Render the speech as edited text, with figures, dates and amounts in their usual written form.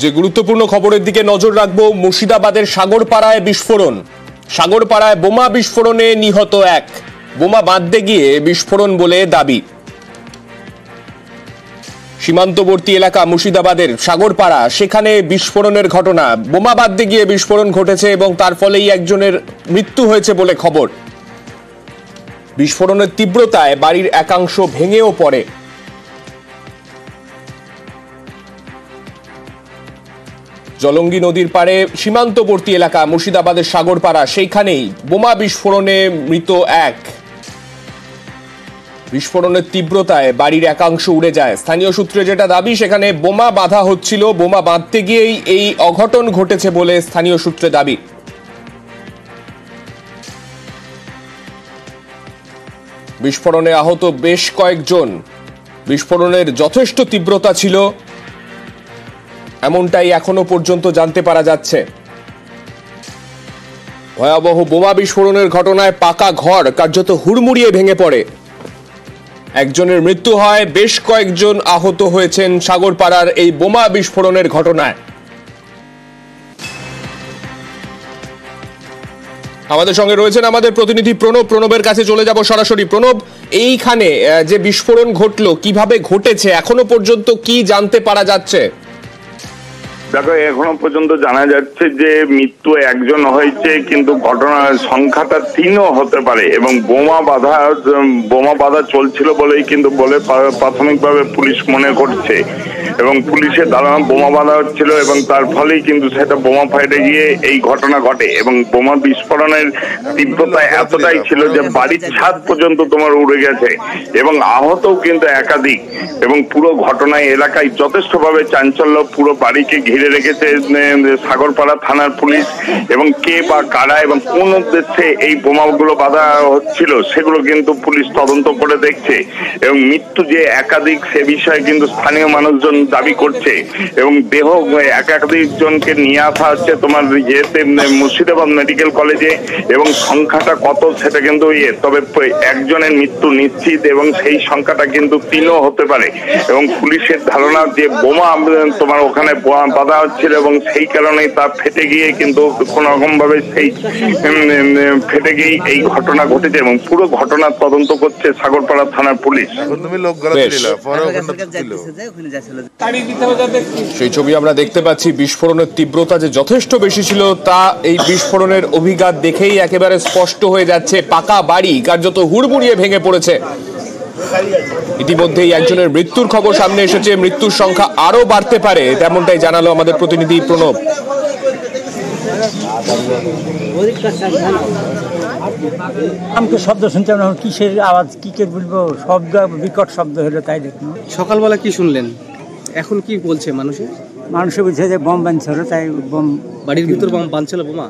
যে গুরুত্বপূর্ণ খবরের দিকে নজর রাখবো, মুর্শিদাবাদের সাগরপাড়ায় বিস্ফোরণ। সাগরপাড়ায় বোমা বিস্ফোরণে নিহত এক। বোমা বাঁধতে গিয়ে বিস্ফোরণ বলে দাবি। সীমান্তবর্তী এলাকা মুর্শিদাবাদের সাগরপাড়া, সেখানে বিস্ফোরণের ঘটনা। বোমা বাঁধতে গিয়ে বিস্ফোরণ ঘটেছে এবং তার ফলেই একজনের মৃত্যু হয়েছে বলে খবর। বিস্ফোরণের তীব্রতায় বাড়ির একাংশ ভেঙেও পড়ে। জলঙ্গি নদীর পাড়ে সীমান্তবর্তী এলাকা মুর্শিদাবাদের সাগরপাড়া, সেইখানেই বোমা বিস্ফোরণে মৃত এক। বিস্ফোরণের তীব্রতায় বাড়ির একাংশ উড়ে যায়। স্থানীয় সূত্রে যেটা দাবি, সেখানে বোমা বাঁধা হচ্ছিল, বোমা বাঁধতে গিয়েই এই অঘটন ঘটেছে বলে স্থানীয় সূত্রে দাবি। বিস্ফোরণে আহত বেশ কয়েকজন। বিস্ফোরণের যথেষ্ট তীব্রতা ছিল, এমনটাই এখনো পর্যন্ত জানতে পারা যাচ্ছে। ভয়াবহ বোমা বিস্ফোরণের ঘটনায় পাকা ঘর কার্যত হুড়মুড়িয়ে ভেঙে পড়ে। একজনের মৃত্যু হয়, বেশ কয়েকজন আহত হয়েছেন সাগরপাড়ার এই বোমা বিস্ফোরণের ঘটনায়। আমাদের সঙ্গে রয়েছেন আমাদের প্রতিনিধি প্রণব। প্রণবের কাছে চলে যাব সরাসরি। প্রণব, এইখানে যে বিস্ফোরণ ঘটলো, কিভাবে ঘটেছে, এখনো পর্যন্ত কি জানতে পারা যাচ্ছে? দেখো, এখনো পর্যন্ত জানা যাচ্ছে যে মৃত্যু একজন হয়েছে, কিন্তু ঘটনার সংখ্যাটা 3ও হতে পারে এবং বোমা বাঁধা চলছিল বলেই কিন্তু প্রাথমিকভাবে পুলিশ মনে করছে। এবং পুলিশের ধারণা বোমা বাঁধা হচ্ছিল এবং তার ফলেই কিন্তু সেটা বোমা ফাইটে গিয়ে এই ঘটনা ঘটে। এবং বোমা বিস্ফোরণের তীব্রতা এতটাই ছিল যে বাড়ির ছাদ পর্যন্ত তোমার উড়ে গেছে এবং আহতও কিন্তু একাধিক। এবং পুরো ঘটনায় এলাকায় যথেষ্টভাবে চাঞ্চল্য, পুরো বাড়িকে ঘিরে রেখেছে সাগরপাড়া থানার পুলিশ। এবং কে বা কারা এবং কোন উদ্দেশ্যে এই বোমাগুলো বাঁধা হচ্ছিল সেগুলো কিন্তু পুলিশ তদন্ত করে দেখছে। এবং মৃত্যু যে একাধিক সে বিষয়ে কিন্তু স্থানীয় মানুষজন দাবি করছে এবং দেহ একাধিক জনকে নিয়ে আসা হচ্ছে তোমার মুর্শিদাবাদ মেডিকেল কলেজে। এবং সংখ্যাটা কত সেটা কিন্তু তবে একজনের মৃত্যু নিশ্চিত এবং সেই সংখ্যাটা কিন্তু 3ও হতে পারে। এবং পুলিশের ধারণা যে বোমা তোমার ওখানে বাঁধা হচ্ছিল এবং সেই কারণেই তা ফেটে গিয়ে কিন্তু কোন রকম ভাবে সেই ফেটে গিয়ে এই ঘটনা ঘটেছে এবং পুরো ঘটনার তদন্ত করছে সাগরপাড়া থানার পুলিশ। সেই ছবি আমরা দেখতে পাচ্ছি। বিস্ফোরণের তীব্রতা যে যথেষ্ট বেশি ছিল তা এই বিস্ফোরণের অভিঘাত দেখেই একেবারে স্পষ্ট হয়ে যাচ্ছে। পাকা বাড়ি কার্যত হুড়মুড়িয়ে ভেঙে পড়েছে। ইতিমধ্যেই একজনের মৃত্যুর খবর সামনে এসেছে। মৃত্যুর সংখ্যা আরো বাড়তে পারে, তেমনটাই জানালো আমাদের প্রতিনিধি প্রণব। আমি তো শব্দ শুনছিলাম না, কিসের আওয়াজ, কি কে বলবো, শব্দ বিকট শব্দ হলো, তাই দেখুন। সকালবেলা কি শুনলেন? এখন কি বলছে মানুষে? মানুষে বলছে যে বোম বানছিল, তাই বোম বাড়ির ভিতর বোম বানছিল। বোমা